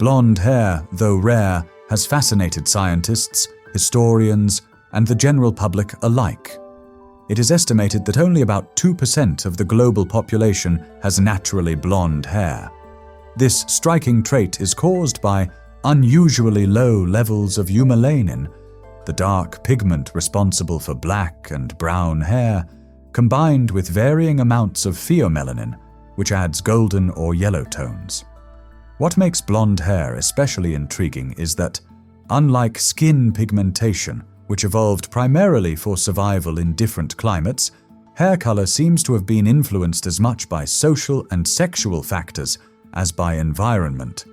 Blonde hair, though rare, has fascinated scientists, historians, and the general public alike. It is estimated that only about 2% of the global population has naturally blonde hair. This striking trait is caused by unusually low levels of eumelanin, the dark pigment responsible for black and brown hair, combined with varying amounts of pheomelanin, which adds golden or yellow tones. What makes blonde hair especially intriguing is that, unlike skin pigmentation, which evolved primarily for survival in different climates, hair color seems to have been influenced as much by social and sexual factors as by environment.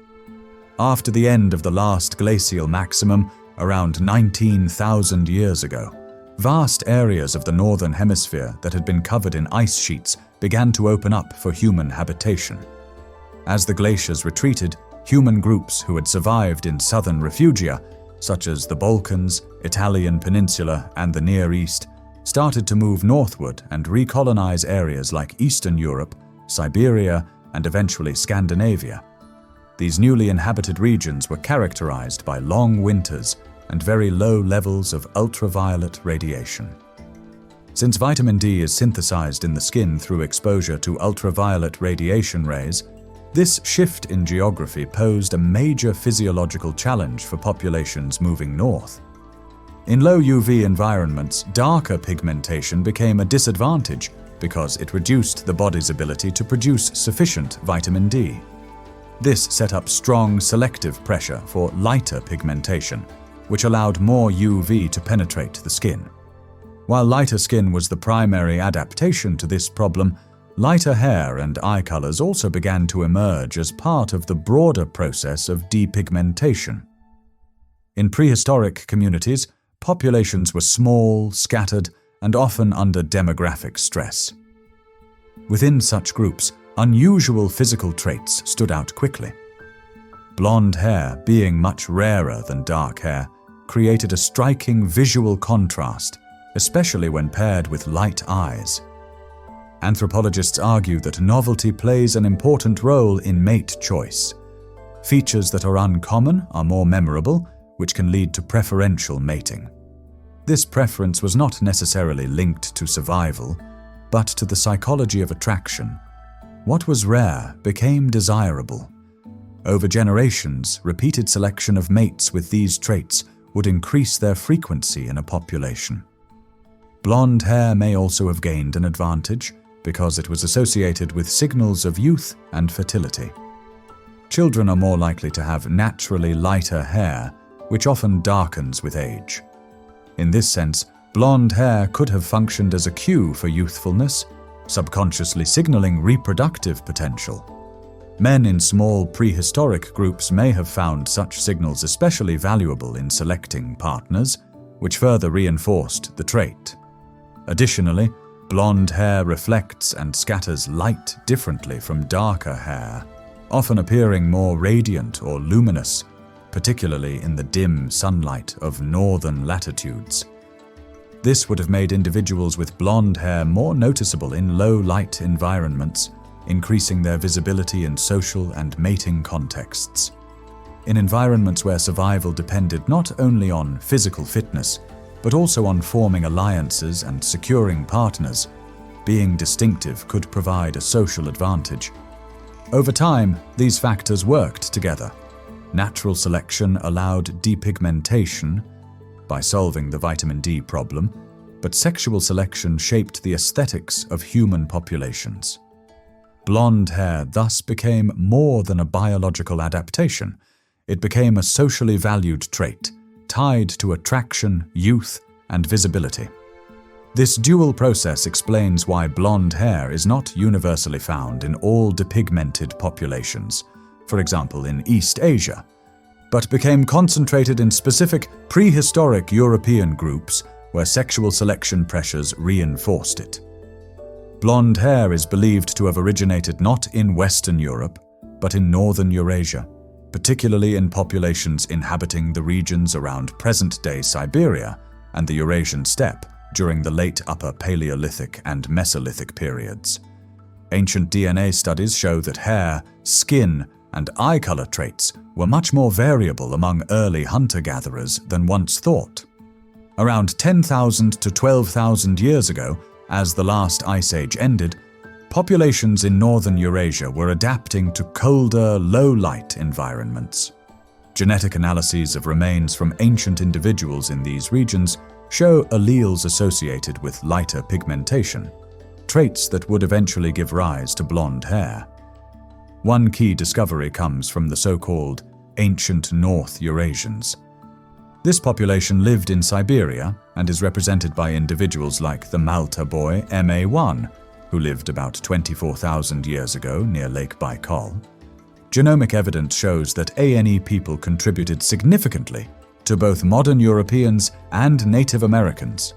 After the end of the last glacial maximum, around 19,000 years ago, vast areas of the northern hemisphere that had been covered in ice sheets began to open up for human habitation. As the glaciers retreated, human groups who had survived in southern refugia, such as the Balkans, Italian Peninsula, and the Near East, started to move northward and recolonize areas like Eastern Europe, Siberia, and eventually Scandinavia. These newly inhabited regions were characterized by long winters and very low levels of ultraviolet radiation. Since vitamin D is synthesized in the skin through exposure to ultraviolet radiation rays, this shift in geography posed a major physiological challenge for populations moving north. In low UV environments, darker pigmentation became a disadvantage because it reduced the body's ability to produce sufficient vitamin D. This set up strong selective pressure for lighter pigmentation, which allowed more UV to penetrate the skin. While lighter skin was the primary adaptation to this problem, lighter hair and eye colors also began to emerge as part of the broader process of depigmentation. In prehistoric communities, populations were small, scattered, and often under demographic stress. Within such groups, unusual physical traits stood out quickly. Blonde hair, being much rarer than dark hair, created a striking visual contrast, especially when paired with light eyes. Anthropologists argue that novelty plays an important role in mate choice. Features that are uncommon are more memorable, which can lead to preferential mating. This preference was not necessarily linked to survival, but to the psychology of attraction. What was rare became desirable. Over generations, repeated selection of mates with these traits would increase their frequency in a population. Blonde hair may also have gained an advantage because it was associated with signals of youth and fertility. Children are more likely to have naturally lighter hair, which often darkens with age. In this sense, blonde hair could have functioned as a cue for youthfulness, subconsciously signaling reproductive potential. Men in small prehistoric groups may have found such signals especially valuable in selecting partners, which further reinforced the trait. Additionally, blonde hair reflects and scatters light differently from darker hair, often appearing more radiant or luminous, particularly in the dim sunlight of northern latitudes. This would have made individuals with blonde hair more noticeable in low-light environments, increasing their visibility in social and mating contexts. In environments where survival depended not only on physical fitness, but also on forming alliances and securing partners, being distinctive could provide a social advantage. Over time, these factors worked together. Natural selection allowed depigmentation by solving the vitamin D problem, but sexual selection shaped the aesthetics of human populations. Blonde hair thus became more than a biological adaptation. It became a socially valued trait, tied to attraction, youth, and visibility. This dual process explains why blonde hair is not universally found in all depigmented populations, for example in East Asia, but became concentrated in specific prehistoric European groups where sexual selection pressures reinforced it. Blonde hair is believed to have originated not in Western Europe, but in Northern Eurasia, particularly in populations inhabiting the regions around present-day Siberia and the Eurasian steppe during the Late Upper Paleolithic and Mesolithic periods. Ancient DNA studies show that hair, skin, and eye color traits were much more variable among early hunter-gatherers than once thought. Around 10,000 to 12,000 years ago, as the last ice age ended, populations in Northern Eurasia were adapting to colder, low-light environments. Genetic analyses of remains from ancient individuals in these regions show alleles associated with lighter pigmentation, traits that would eventually give rise to blonde hair. One key discovery comes from the so-called ancient North Eurasians. This population lived in Siberia and is represented by individuals like the Malta boy MA1, who lived about 24,000 years ago near Lake Baikal. Genomic evidence shows that ANE people contributed significantly to both modern Europeans and Native Americans.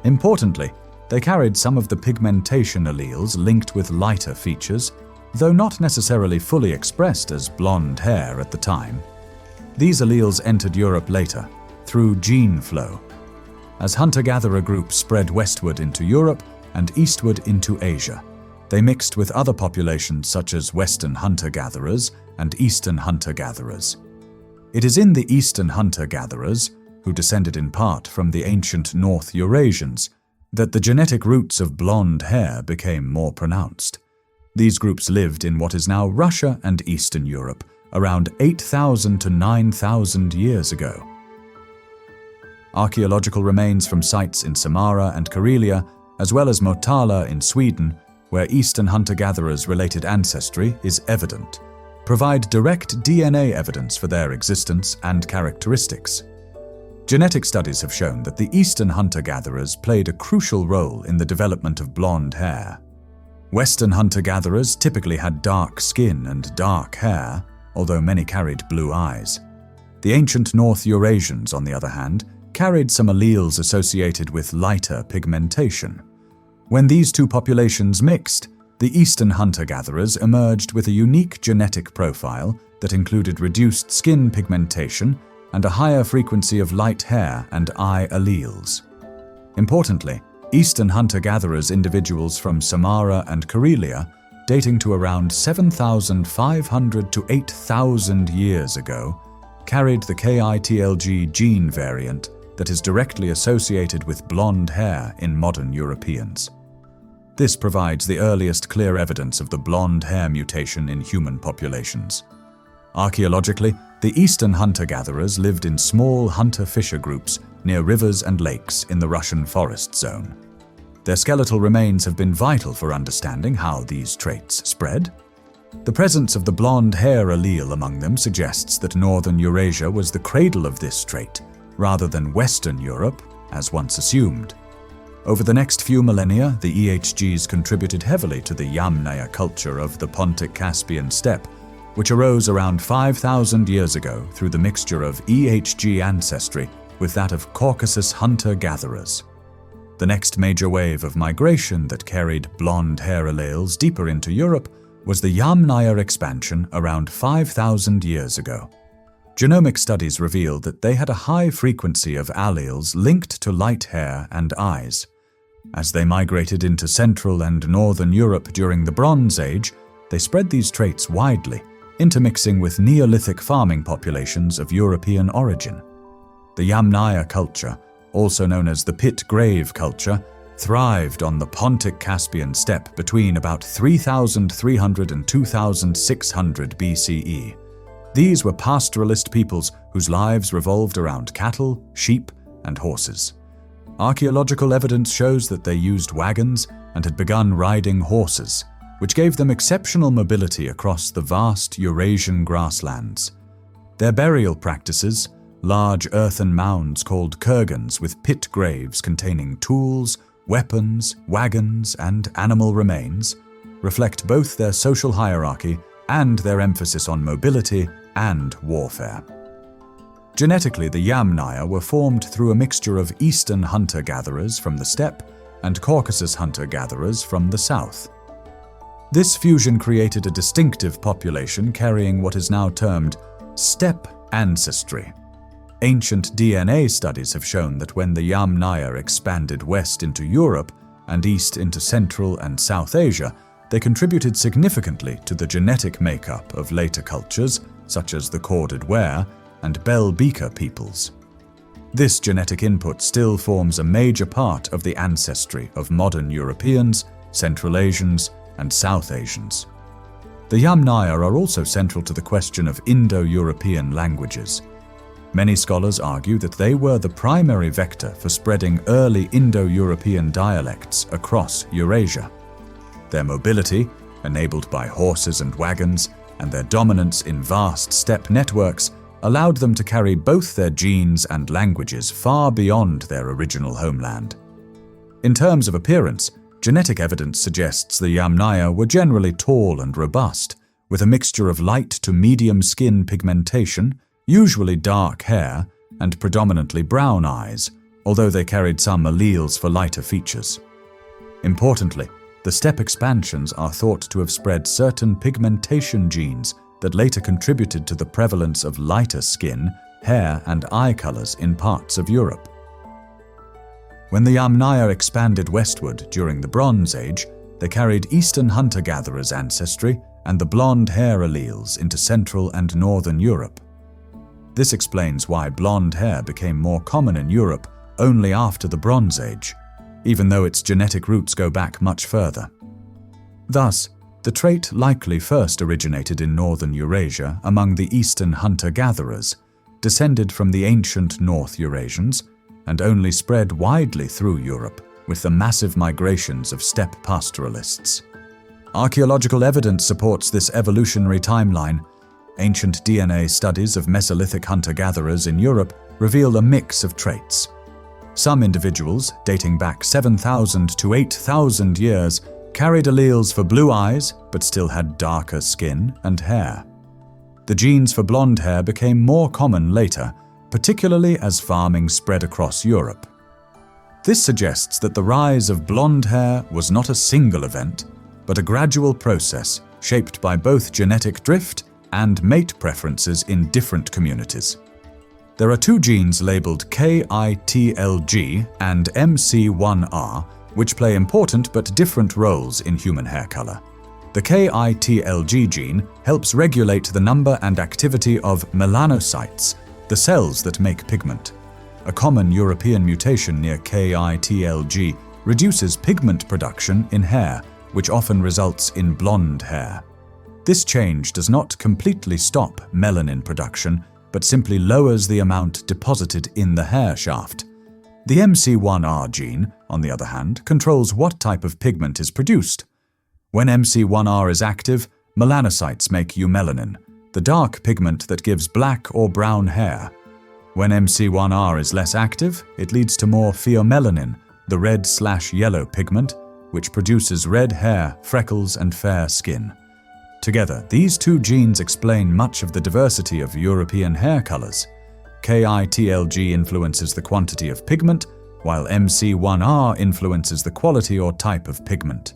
Importantly, they carried some of the pigmentation alleles linked with lighter features, though not necessarily fully expressed as blonde hair at the time. These alleles entered Europe later, through gene flow. As hunter-gatherer groups spread westward into Europe and eastward into Asia, they mixed with other populations such as Western hunter-gatherers and Eastern hunter-gatherers. It is in the Eastern hunter-gatherers, who descended in part from the ancient North Eurasians, that the genetic roots of blonde hair became more pronounced. These groups lived in what is now Russia and Eastern Europe around 8,000 to 9,000 years ago. Archaeological remains from sites in Samara and Karelia, as well as Motala in Sweden, where Eastern hunter-gatherers' related ancestry is evident, provide direct DNA evidence for their existence and characteristics. Genetic studies have shown that the Eastern hunter-gatherers played a crucial role in the development of blonde hair. Western hunter-gatherers typically had dark skin and dark hair, although many carried blue eyes. The ancient North Eurasians, on the other hand, carried some alleles associated with lighter pigmentation. When these two populations mixed, the Eastern hunter-gatherers emerged with a unique genetic profile that included reduced skin pigmentation and a higher frequency of light hair and eye alleles. Importantly, Eastern hunter-gatherers individuals from Samara and Karelia, dating to around 7,500 to 8,000 years ago, carried the KITLG gene variant that is directly associated with blonde hair in modern Europeans. This provides the earliest clear evidence of the blonde hair mutation in human populations. Archaeologically, the Eastern hunter-gatherers lived in small hunter-fisher groups near rivers and lakes in the Russian forest zone. Their skeletal remains have been vital for understanding how these traits spread. The presence of the blonde hair allele among them suggests that Northern Eurasia was the cradle of this trait, rather than Western Europe, as once assumed. Over the next few millennia, the EHGs contributed heavily to the Yamnaya culture of the Pontic-Caspian steppe, which arose around 5,000 years ago through the mixture of EHG ancestry with that of Caucasus hunter-gatherers. The next major wave of migration that carried blonde hair alleles deeper into Europe was the Yamnaya expansion around 5,000 years ago. Genomic studies reveal that they had a high frequency of alleles linked to light hair and eyes. As they migrated into Central and Northern Europe during the Bronze Age, they spread these traits widely, intermixing with Neolithic farming populations of European origin. The Yamnaya culture, also known as the pit grave culture, thrived on the Pontic-Caspian steppe between about 3,300 and 2,600 BCE. These were pastoralist peoples whose lives revolved around cattle, sheep, and horses. Archaeological evidence shows that they used wagons and had begun riding horses, which gave them exceptional mobility across the vast Eurasian grasslands. Their burial practices, large earthen mounds called kurgans with pit graves containing tools, weapons, wagons, and animal remains, reflect both their social hierarchy and their emphasis on mobility and warfare. Genetically, the Yamnaya were formed through a mixture of Eastern hunter-gatherers from the steppe and Caucasus hunter-gatherers from the south. This fusion created a distinctive population carrying what is now termed steppe ancestry. Ancient DNA studies have shown that when the Yamnaya expanded west into Europe and east into Central and South Asia, they contributed significantly to the genetic makeup of later cultures, such as the corded ware and Bell Beaker peoples. This genetic input still forms a major part of the ancestry of modern Europeans, Central Asians, and South Asians. The Yamnaya are also central to the question of Indo-European languages. Many scholars argue that they were the primary vector for spreading early Indo-European dialects across Eurasia. Their mobility, enabled by horses and wagons, and their dominance in vast steppe networks allowed them to carry both their genes and languages far beyond their original homeland. In terms of appearance, genetic evidence suggests the Yamnaya were generally tall and robust, with a mixture of light to medium skin pigmentation, usually dark hair, and predominantly brown eyes, although they carried some alleles for lighter features. Importantly, the steppe expansions are thought to have spread certain pigmentation genes that later contributed to the prevalence of lighter skin, hair, and eye colors in parts of Europe. When the Yamnaya expanded westward during the Bronze Age, they carried eastern hunter-gatherers' ancestry and the blonde hair alleles into Central and Northern Europe. This explains why blonde hair became more common in Europe only after the Bronze Age, even though its genetic roots go back much further. Thus, the trait likely first originated in Northern Eurasia among the eastern hunter-gatherers, descended from the ancient North Eurasians, and only spread widely through Europe with the massive migrations of steppe pastoralists. Archaeological evidence supports this evolutionary timeline. Ancient DNA studies of Mesolithic hunter-gatherers in Europe reveal a mix of traits. Some individuals, dating back 7,000 to 8,000 years, carried alleles for blue eyes but still had darker skin and hair. The genes for blonde hair became more common later, particularly as farming spread across Europe. This suggests that the rise of blonde hair was not a single event, but a gradual process shaped by both genetic drift and mate preferences in different communities. There are two genes labeled KITLG and MC1R, which play important but different roles in human hair color. The KITLG gene helps regulate the number and activity of melanocytes, the cells that make pigment. A common European mutation near KITLG reduces pigment production in hair, which often results in blonde hair. This change does not completely stop melanin production, but simply lowers the amount deposited in the hair shaft. The MC1R gene, on the other hand, controls what type of pigment is produced. When MC1R is active, melanocytes make eumelanin, the dark pigment that gives black or brown hair. When MC1R is less active, it leads to more pheomelanin, the red/yellow pigment, which produces red hair, freckles, and fair skin. Together, these two genes explain much of the diversity of European hair colors. KITLG influences the quantity of pigment, while MC1R influences the quality or type of pigment.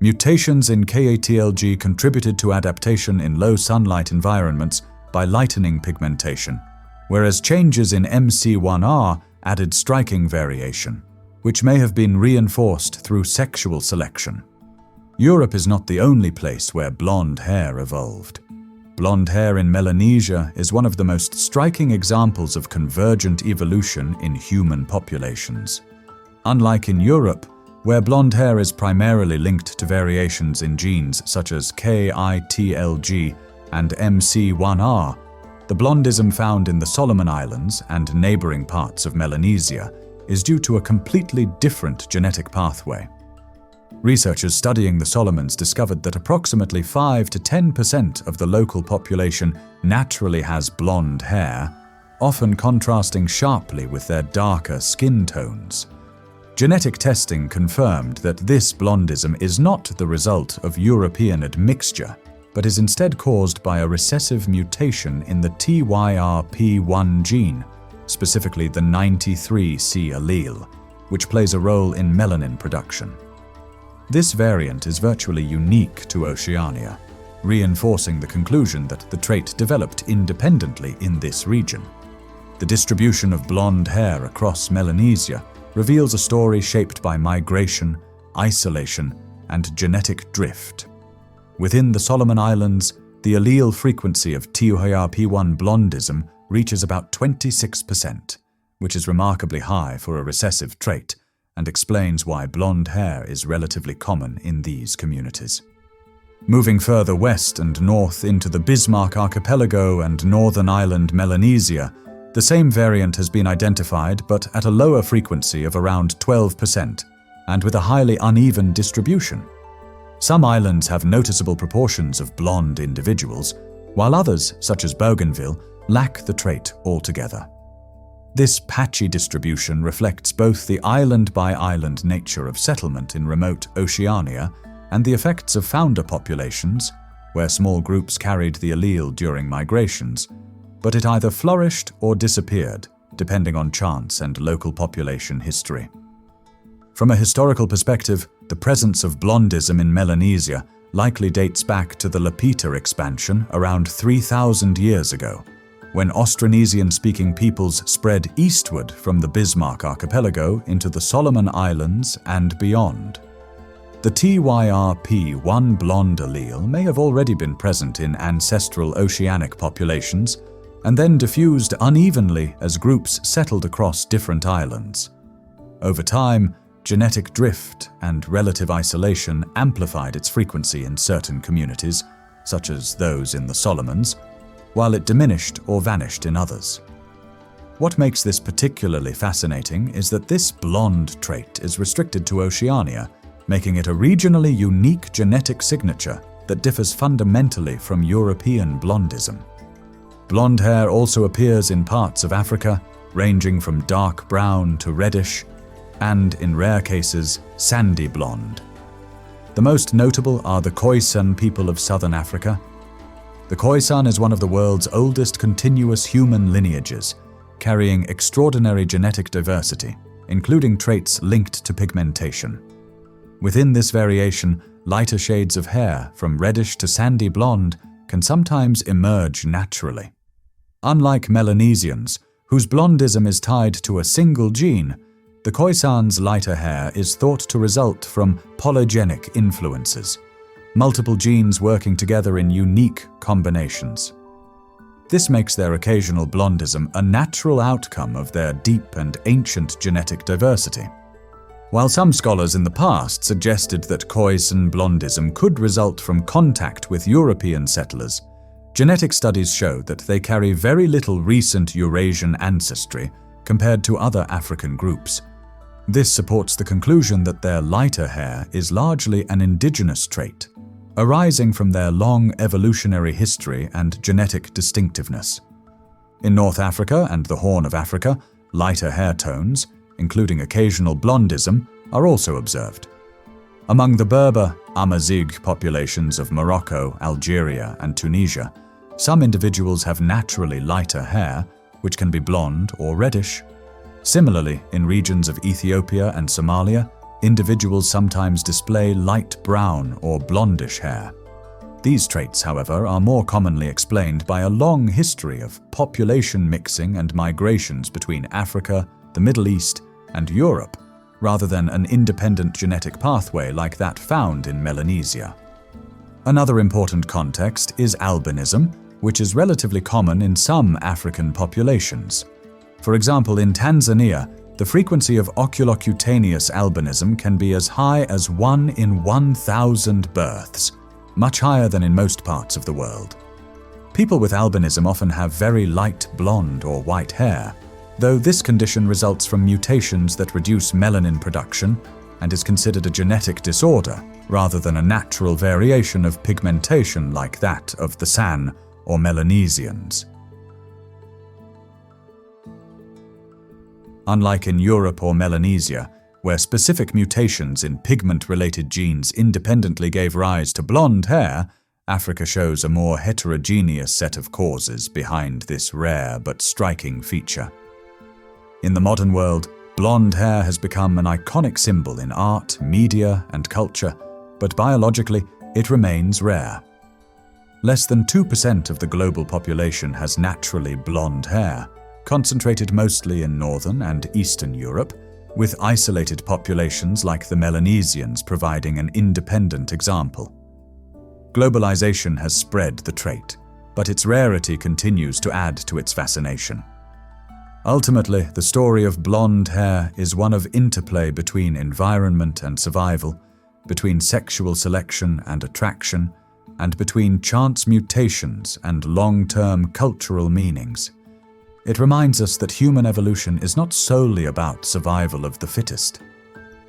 Mutations in KITLG contributed to adaptation in low sunlight environments by lightening pigmentation, whereas changes in MC1R added striking variation, which may have been reinforced through sexual selection. Europe is not the only place where blonde hair evolved. Blonde hair in Melanesia is one of the most striking examples of convergent evolution in human populations. Unlike in Europe, where blonde hair is primarily linked to variations in genes such as KITLG and MC1R, the blondism found in the Solomon Islands and neighboring parts of Melanesia is due to a completely different genetic pathway. Researchers studying the Solomons discovered that approximately 5 to 10% of the local population naturally has blonde hair, often contrasting sharply with their darker skin tones. Genetic testing confirmed that this blondism is not the result of European admixture, but is instead caused by a recessive mutation in the TYRP1 gene, specifically the 93C allele, which plays a role in melanin production. This variant is virtually unique to Oceania, reinforcing the conclusion that the trait developed independently in this region. The distribution of blonde hair across Melanesia reveals a story shaped by migration, isolation, and genetic drift. Within the Solomon Islands, the allele frequency of TUHRP1 blondism reaches about 26%, which is remarkably high for a recessive trait, and explains why blonde hair is relatively common in these communities. Moving further west and north into the Bismarck Archipelago and Northern Island Melanesia, the same variant has been identified, but at a lower frequency of around 12%, and with a highly uneven distribution. Some islands have noticeable proportions of blonde individuals, while others, such as Bougainville, lack the trait altogether. This patchy distribution reflects both the island-by-island nature of settlement in remote Oceania and the effects of founder populations, where small groups carried the allele during migrations, but it either flourished or disappeared, depending on chance and local population history. From a historical perspective, the presence of blondism in Melanesia likely dates back to the Lapita expansion around 3,000 years ago, when Austronesian-speaking peoples spread eastward from the Bismarck Archipelago into the Solomon Islands and beyond. The TYRP1 blonde allele may have already been present in ancestral oceanic populations and then diffused unevenly as groups settled across different islands. Over time, genetic drift and relative isolation amplified its frequency in certain communities, such as those in the Solomons, while it diminished or vanished in others. What makes this particularly fascinating is that this blonde trait is restricted to Oceania, making it a regionally unique genetic signature that differs fundamentally from European blondism. Blonde hair also appears in parts of Africa, ranging from dark brown to reddish, and, in rare cases, sandy blonde. The most notable are the Khoisan people of southern Africa. The Khoisan is one of the world's oldest continuous human lineages, carrying extraordinary genetic diversity, including traits linked to pigmentation. Within this variation, lighter shades of hair, from reddish to sandy blonde, can sometimes emerge naturally. Unlike Melanesians, whose blondism is tied to a single gene, the Khoisan's lighter hair is thought to result from polygenic influences, multiple genes working together in unique combinations. This makes their occasional blondism a natural outcome of their deep and ancient genetic diversity. While some scholars in the past suggested that Khoisan blondism could result from contact with European settlers, genetic studies show that they carry very little recent Eurasian ancestry compared to other African groups. This supports the conclusion that their lighter hair is largely an indigenous trait, arising from their long evolutionary history and genetic distinctiveness. In North Africa and the Horn of Africa, lighter hair tones, including occasional blondism, are also observed. Among the Berber, Amazigh populations of Morocco, Algeria, and Tunisia, some individuals have naturally lighter hair, which can be blonde or reddish. Similarly, in regions of Ethiopia and Somalia, individuals sometimes display light brown or blondish hair. These traits, however, are more commonly explained by a long history of population mixing and migrations between Africa, the Middle East, and Europe, rather than an independent genetic pathway like that found in Melanesia. Another important context is albinism, which is relatively common in some African populations. For example, in Tanzania, the frequency of oculocutaneous albinism can be as high as 1 in 1,000 births, much higher than in most parts of the world. People with albinism often have very light blonde or white hair, though this condition results from mutations that reduce melanin production and is considered a genetic disorder rather than a natural variation of pigmentation like that of the San or Melanesians. Unlike in Europe or Melanesia, where specific mutations in pigment-related genes independently gave rise to blonde hair, Africa shows a more heterogeneous set of causes behind this rare but striking feature. In the modern world, blonde hair has become an iconic symbol in art, media, and culture, but biologically, it remains rare. Less than 2% of the global population has naturally blonde hair, concentrated mostly in Northern and Eastern Europe, with isolated populations like the Melanesians providing an independent example. Globalization has spread the trait, but its rarity continues to add to its fascination. Ultimately, the story of blonde hair is one of interplay between environment and survival, between sexual selection and attraction, and between chance mutations and long-term cultural meanings. It reminds us that human evolution is not solely about survival of the fittest.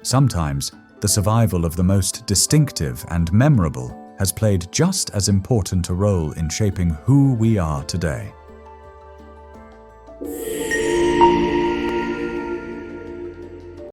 Sometimes, the survival of the most distinctive and memorable has played just as important a role in shaping who we are today.